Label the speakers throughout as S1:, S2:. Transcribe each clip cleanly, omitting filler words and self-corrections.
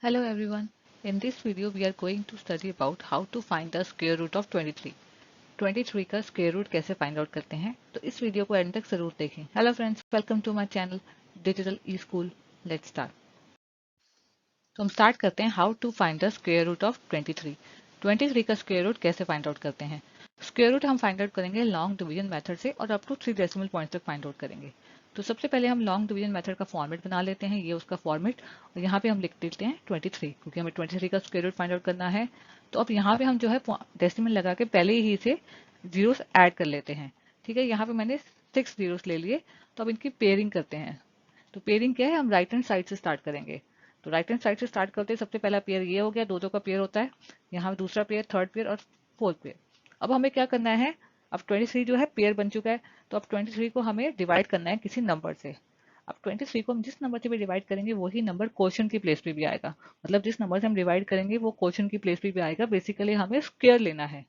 S1: Hello everyone. In this video we are going to study about how to find the square root of 23. 23 का square root कैसे find out करते हैं, तो इस video को and तक जरूर देखें। Hello friends, welcome to my channel digital E school. Let's start. तो हम स्टार्ट करते हैं how to find the square root of 23। 23 का स्क्वायर रूट कैसे फाइंड आउट करते हैं। स्क्वायर रूट हम फाइंड आउट करेंगे लॉन्ग डिवीजन मेथड से और अप टू 3 डेसिमल पॉइंट्स तक फाइंड आउट करेंगे। तो सबसे पहले हम लॉन्ग डिवीजन मेथड का फॉर्मेट बना लेते हैं, ये उसका फॉर्मेट। और यहाँ पे हम लिख देते हैं 23, क्योंकि हमें 23 का स्क्वायर रूट फाइंड आउट करना है। तो अब यहाँ पे हम जो है डेसिमल लगा के पहले ही से जीरोस ऐड कर लेते हैं। ठीक है, यहाँ पे मैंने 6 जीरोस ले लिए। तो अब इनकी पेयरिंग करते हैं। तो पेयरिंग क्या है, हम राइट हैंड साइड से स्टार्ट करेंगे। तो राइट हैंड साइड से स्टार्ट करते हैं। सबसे पहला पेयर ये हो गया, दो दो का पेयर होता है। यहाँ पे दूसरा पेयर, थर्ड पेयर और फोर्थ पेयर। अब हमें क्या करना है, अब 23 जो है पेयर बन चुका है। तो अब 23 को हमें डिवाइड करना है किसी नंबर से। अब 23 को हम जिस नंबर से भी डिवाइड करेंगे वही नंबर क्वेश्चन की प्लेस पे भी आएगा। मतलब जिस नंबर से हम डिवाइड करेंगे वो क्वेश्चन की प्लेस पे भी आएगा। बेसिकली हमें स्क्वायर लेना है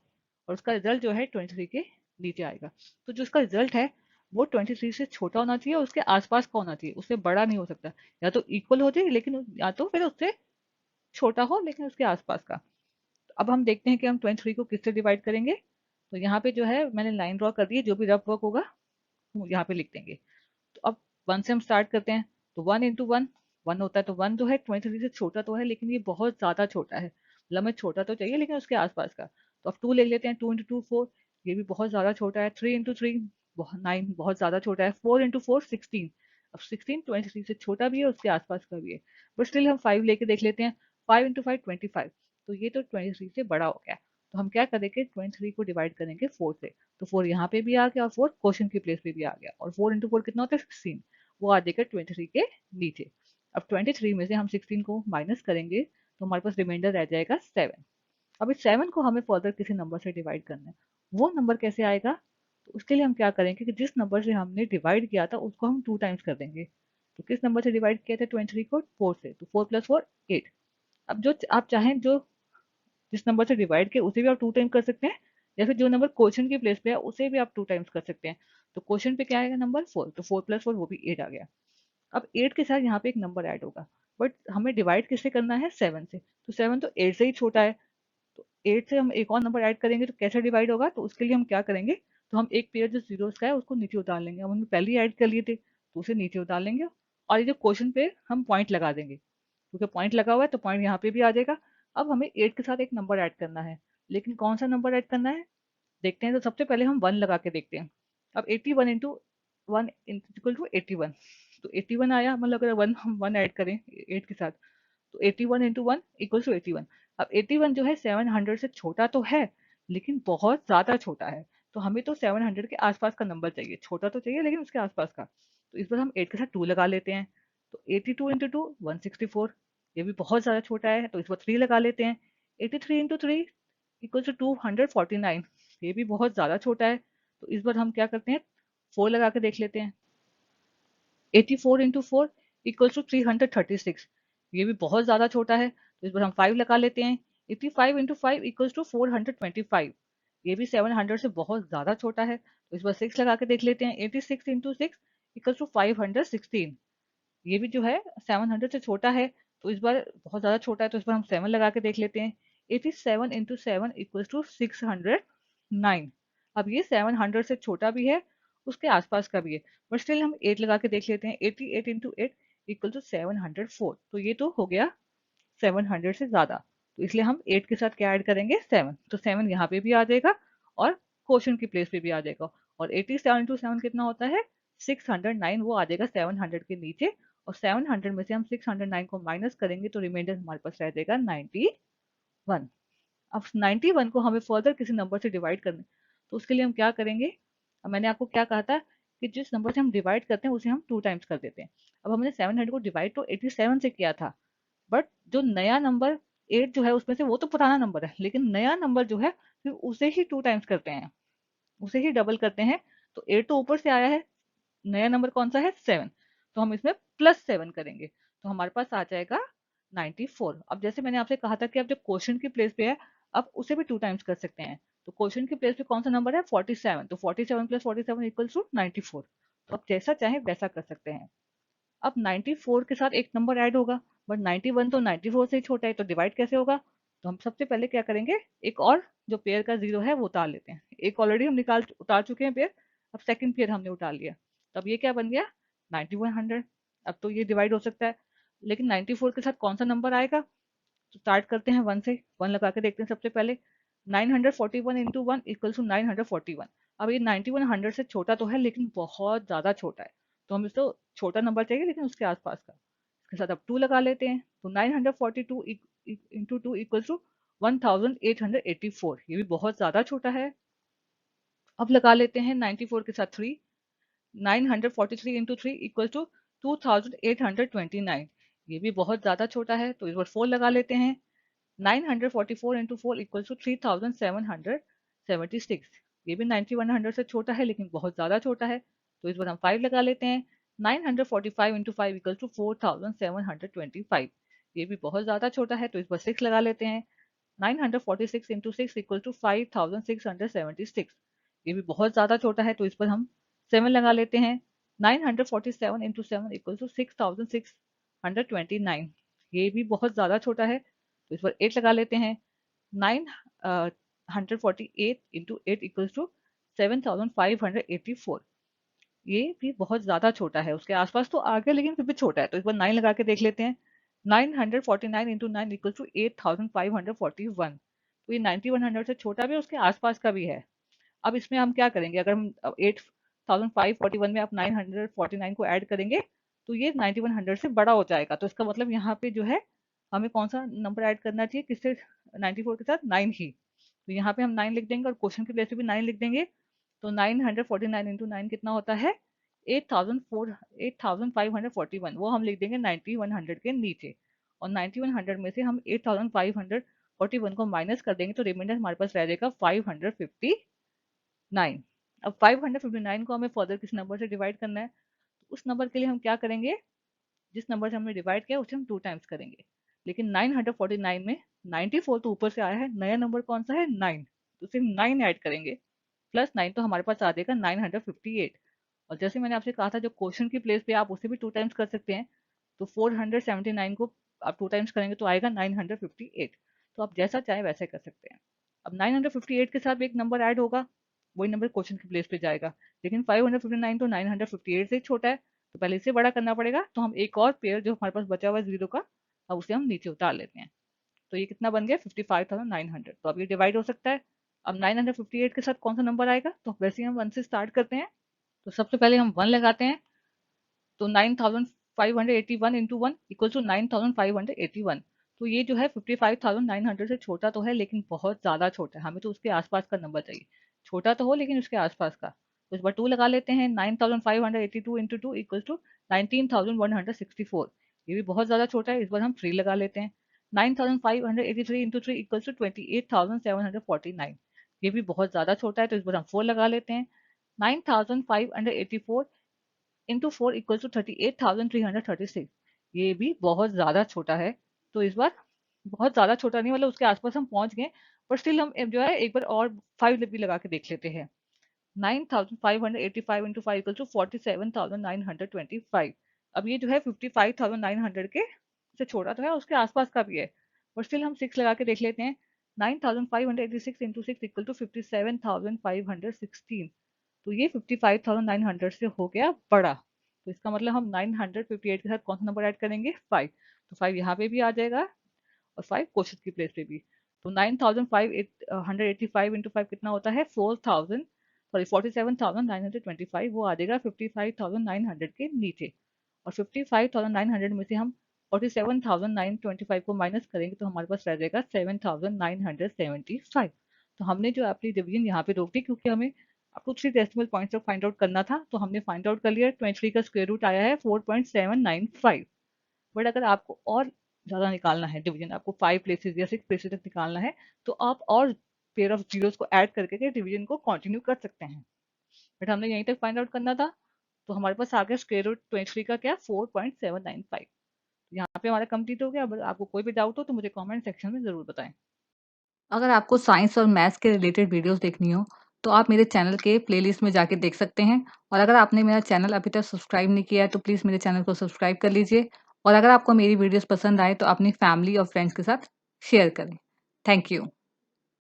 S1: और उसका रिजल्ट जो है 23 के नीचे आएगा। तो जो उसका रिजल्ट है वो 23 से छोटा होना चाहिए और उसके आसपास का होना चाहिए, उससे बड़ा नहीं हो सकता। या तो इक्वल हो जाए लेकिन या तो फिर उससे छोटा हो लेकिन उसके आसपास का। तो अब हम देखते हैं कि हम 23 को किससे डिवाइड करेंगे। तो यहाँ पे जो है मैंने लाइन ड्रॉ कर दी है, जो भी रफ वर्क होगा वो यहाँ पे लिख देंगे। तो अब 1 से हम स्टार्ट करते हैं। तो 1 इंटू वन, 1 होता है। तो 1 जो है 23 से छोटा तो है लेकिन ये बहुत ज्यादा छोटा है। मतलब हमें छोटा तो चाहिए लेकिन उसके आसपास का। तो अब 2 ले लेते हैं। 2 इंटू टू 4, ये भी बहुत ज्यादा छोटा है। 3 इंटू थ्री 9, बहुत ज्यादा छोटा है। 4 इंटू फोर 16। अब 16 23 से छोटा भी है उसके आसपास का भी है। बट स्टिल हम 5 लेके देख लेते हैं। 5 इंटू फाइव 25। तो ये तो 23 से बड़ा हो गया। तो हम क्या करेंगे, 23 को डिवाइड करेंगे 4 से। तो 4 यहाँ पे भी आ गया और 4 क्वेश्चन की प्लेस पे भी आ गया। और 4 इंटू फोर कितना होता है, 16। वो आ जाएगा 23 के नीचे। अब 23 में से हम 16 को माइनस करेंगे तो हमारे पास रिमाइंडर रह जाएगा 7। अब इस 7 को हमें फर्दर किसी नंबर से डिवाइड करना है। वो नंबर कैसे आएगा, तो उसके लिए हम क्या करेंगे कि जिस नंबर से हमने डिवाइड किया था उसको हम 2 टाइम्स कर देंगे। तो किस नंबर से डिवाइड किया था 23 को, 4 से। तो 4 प्लस 4 8। अब जो आप चाहें, जो जिस नंबर से डिवाइड किया उसे भी आप 2 टाइम्स कर सकते हैं, या फिर जो नंबर क्वेश्चन की प्लेस पे है उसे भी आप 2 टाइम्स कर सकते हैं। तो क्वेश्चन पे क्या आएगा नंबर 4, तो 4 प्लस 4 वो भी 8 आ गया। अब 8 के साथ यहाँ पे एक नंबर ऐड होगा। बट हमें डिवाइड किससे करना है, 7 से। तो 7 तो 8 से ही छोटा है। तो 8 से हम एक और नंबर ऐड करेंगे तो कैसे डिवाइड होगा, तो उसके लिए हम क्या करेंगे, तो हम एक पेयर जो जीरोस का है उसको नीचे उतार लेंगे। हम उनमें पहले ही ऐड कर लिए थे तो उसे नीचे उतार लेंगे। और ये जो क्वेश्चन पे हम पॉइंट लगा देंगे, क्योंकि पॉइंट लगा हुआ है तो पॉइंट यहाँ पे भी आ जाएगा। अब हमें 8 के साथ एक नंबर ऐड करना है, लेकिन कौन सा नंबर ऐड करना है देखते हैं। तो सबसे पहले हम 1 लगा के देखते हैं। अब 81 इंटू वन इक्वल टू 81। तो 81 आया, मतलब अगर वन हम 1 ऐड करें 8 के साथ, तो 81 इंटू वन इक्वल टू 81। अब 81 जो है 700 से छोटा तो है लेकिन बहुत ज्यादा छोटा है। तो हमें तो 700 के आसपास का नंबर चाहिए, छोटा तो चाहिए लेकिन उसके आसपास का। तो इस बार हम 8 के साथ 2 लगा लेते हैं। तो 82 इंटू टू 164, ये भी बहुत ज्यादा छोटा है तो इस बार 3 लगा लेते हैं। 83 इंटू थ्री इक्वल टू 249, ये भी बहुत ज्यादा छोटा है। तो इस बार हम क्या करते हैं, 4 लगा के देख लेते हैं। 84 इंटू फोर इक्वल टू 336, ये भी बहुत ज्यादा छोटा है तो इस बार हम 5 लगा लेते हैं। 85 इंटू फाइव इक्वल टू 425, ये भी 700 से बहुत ज्यादा छोटा है तो इस बार 6 लगा के देख लेते हैं। 86 इंटू सिक्स इक्वल टू 516, ये भी जो है 700 से छोटा है तो इस बार बहुत ज्यादा छोटा है तो इस बार हम 7 लगा के देख लेते हैं। 87 इंटू सेवन इक्वल टू 609, अब ये 700 से छोटा भी है उसके आसपास का भी है। बट स्टिल हम 8 लगा के देख लेते हैं। 88 इंटू एट इक्वल टू 704, तो ये तो हो गया 700 से ज्यादा। तो इसलिए हम 8 के साथ क्या ऐड करेंगे, 7। तो 7 यहाँ पे भी आ जाएगा और क्वेश्चन की प्लेस पे भी आ जाएगा। और 87 टू 7 कितना होता है, 609, वो आ जाएगा 700 के नीचे। और 700 में से हम 609 को माइनस करेंगे तो रिमाइंडर हमारे पास रह जाएगा 91। अब 91 को हमें फर्दर किसी नंबर से डिवाइड करना है। तो उसके लिए हम क्या करेंगे, अब मैंने आपको क्या कहा था कि जिस नंबर से हम डिवाइड करते हैं उसे हम 2 टाइम्स कर देते हैं। अब हमने 700 को डिवाइड तो 87 से किया था, बट जो नया नंबर 8 जो है उसमें से वो तो पुराना नंबर है, लेकिन नया नंबर जो है फिर उसे ही 2 टाइम्स करते हैं, उसे ही डबल करते हैं। तो 8 तो ऊपर से आया है, नया नंबर कौन सा है, 7। तो हम इसमें प्लस 7 करेंगे तो हमारे पास आ जाएगा 94। अब जैसे मैंने आपसे कहा था कि आप जब क्वेश्चन की प्लेस पे है आप उसे भी 2 टाइम्स कर सकते हैं। तो क्वेश्चन की प्लेस पे कौन सा नंबर है, 47। तो 47 प्लस 47 इक्वल्स टू 94। तो आप जैसा चाहें वैसा कर सकते हैं। अब 94 के साथ एक नंबर ऐड होगा, बट 91 तो 94 से ही छोटा है, तो डिवाइड कैसे होगा? तो हम सबसे पहले क्या करेंगे, एक और जो पेयर का जीरो है वो उतार लेते हैं। एक ऑलरेडी हम उतार चुके हैं पेयर, अब सेकंड पेयर हमने उतार लिया, तब ये क्या बन गया 9100। अब तो ये डिवाइड हो सकता है, लेकिन 94 के साथ कौन सा नंबर आएगा? तो स्टार्ट करते हैं 1 से, 1 लगा के देखते हैं सबसे पहले। 941 इंटू 1 इक्वल टू 941। अब ये 9100 से छोटा तो है लेकिन बहुत ज्यादा छोटा है, तो हम इसको छोटा नंबर चाहिए लेकिन उसके आसपास का। इसके साथ अब 2 लगा लेते हैं, तो 942 इंटू 2 इक्वल टू 1884। ये भी बहुत ज्यादा छोटा है। अब लगा लेते हैं 94 के साथ 3, 943 इंटू 3 इक्वल टू 2829। ये भी बहुत ज्यादा छोटा है, तो इस बार 4 लगा लेते हैं। 944 इंटू 4 इक्वल टू 3776। ये भी 9100 से छोटा है लेकिन बहुत ज्यादा छोटा है, तो इस बार हम 5 लगा लेते हैं। 945 इंटू 5 इक्वल टू 4725। ये भी बहुत ज्यादा छोटा है, तो इस बार 6 लगा लेते हैं। 946 इंटू 6 इक्वल टू 5676। ये भी बहुत ज्यादा छोटा है, तो इस पर हम 7 लगा लेते हैं। 947 इंटू 7 इक्वल टू 6629। ये भी बहुत ज्यादा छोटा है, तो इस पर 8 लगा लेते हैं। 948 इंटू 8 इक्वल टू 7584। ये भी बहुत ज्यादा छोटा है, उसके आसपास तो आ गया लेकिन फिर भी छोटा है, तो इस बार 9 लगा के देख लेते हैं। 949 इंटू 9 इक्वल टू 8541। तो ये 9100 से छोटा भी है, उसके आसपास का भी है। अब इसमें हम क्या करेंगे, अगर हम 8541 में आप 949 को ऐड करेंगे तो ये 9100 से बड़ा हो जाएगा, तो इसका मतलब यहाँ पे जो है हमें कौन सा नंबर ऐड करना चाहिए, किससे? 94 के साथ 9 ही। तो यहाँ पे हम 9 लिख देंगे और क्वेश्चन की प्लेस पे भी 9 लिख देंगे। तो 949 इंटू 9 कितना होता है? 8541। वो हम लिख देंगे 9100 के नीचे, और 9100 में से हम 8541 को माइनस कर देंगे, तो रिमाइंडर हमारे पास रह जाएगा 559। अब 559 को हमें फर्दर किस नंबर से डिवाइड करना है? तो उस नंबर के लिए हम क्या करेंगे, जिस नंबर से हमने डिवाइड किया उसे हम 2 टाइम्स करेंगे। लेकिन 949 में 94 तो ऊपर से आया है, नया नंबर कौन सा है? 9, तो सिर्फ 9 ऐड करेंगे, प्लस 9 तो हमारे पास आ जाएगा 958। और जैसे मैंने आपसे कहा था, जो क्वेश्चन की प्लेस पे आप उसे भी 2 टाइम्स कर सकते हैं, तो 479 को आप 2 टाइम्स करेंगे तो आएगा 958। तो आप जैसा चाहे वैसे कर सकते हैं। अब 958 के साथ भी एक नंबर ऐड होगा, वही नंबर क्वेश्चन की प्लेस पे जाएगा, लेकिन 559 तो 958 से ही छोटा है, तो पहले इसे बड़ा करना पड़ेगा। तो हम एक और पेयर जो हमारे पास बचा हुआ है जीरो का, अब उसे हम नीचे उतार लेते हैं। तो ये कितना बन गया 55,900। तो अब ये डिवाइड हो सकता है। अब 958 के साथ कौन सा नंबर आएगा? तो वैसे ही हम 1 से स्टार्ट करते हैं, तो सबसे पहले हम 1 लगाते हैं, तो 9581 इंटू 1 इक्वल टू 9581। तो ये जो है 55,900 से छोटा तो है लेकिन बहुत ज्यादा छोटा है, हमें तो उसके आसपास का नंबर चाहिए। छोटा तो हो लेकिन उसके आसपास का, तो इस बार 2 लगा लेते हैं। 9582 इंटू 2 इक्वल टू 19,164। ये भी बहुत ज्यादा छोटा है, इस बार हम 3 लगा लेते हैं। 9583 इंटू 3 इक्वल टू 28,749। ये भी बहुत ज्यादा छोटा है, तो इस बार हम 4 लगा लेते हैं। 9584 इंटू 4 इक्वल टू 38,336। ये भी बहुत ज्यादा छोटा है, तो इस बार बहुत ज्यादा छोटा नहीं, मतलब उसके आसपास हम पहुंच गए, पर स्टिल हम जो है एक बार और 5 भी लगा के देख लेते हैं। 9585 इंटू 5 इक्वल टू 47,925। अब ये जो है 55,900 के से छोटा तो है, उसके आसपास का भी है, पर स्टिल हम 6 लगा के देख लेते हैं। 9586 इंटू 6 इक्वल टू 57,516। तो ये 55,900 से हो गया बड़ा, तो इसका मतलब हम 958 के साथ कौन सा नंबर ऐड करेंगे? 5। तो 5 यहाँ पे भी आ जाएगा और 5 क्वेश्चन की प्लेस पे भी। तो 9,585 इंटू 5 कितना होता है? 47,925। वो आ जाएगा 55,900 के नीचे, और 55,900 में से हम 47,925 को माइनस करेंगे तो हमारे पास रह जाएगा 7,975। तो हमने जो अपनी डिवीजन यहाँ पे रोक दी, क्योंकि हमें आपको 3 डेसिमल पॉइंट्स तक फाइंड आउट करना था, तो हमने फाइंड आउट कर लिया। 23 का स्क्वायर रूट आया है 4.795। बट अगर आपको और ज़्यादा निकालना है डिवीजन, आपको 5 प्लेसेस या 6 प्लेसेस तक निकालना है, तो आप और पेयर ऑफ जीरोस को ऐड करके डिवीजन को कंटिन्यू कर सकते हैं। बट हमने यहीं तक फाइंड आउट करना था, तो हमारे पास आ गया स्क्वायर रूट 23 का क्या? 4.795। यहाँ पे हमारा कंप्लीट हो गया। अगर आपको कोई भी डाउट हो तो मुझे कमेंट सेक्शन में ज़रूर बताएं। अगर आपको साइंस और मैथ्स के रिलेटेड वीडियोस देखनी हो, तो आप मेरे चैनल के प्लेलिस्ट में जाके देख सकते हैं। और अगर आपने मेरा चैनल अभी तक सब्सक्राइब नहीं किया है, तो प्लीज़ मेरे चैनल को सब्सक्राइब कर लीजिए और अगर आपको मेरी वीडियोस पसंद आए तो अपनी फैमिली और फ्रेंड्स के साथ शेयर करें। Thank you.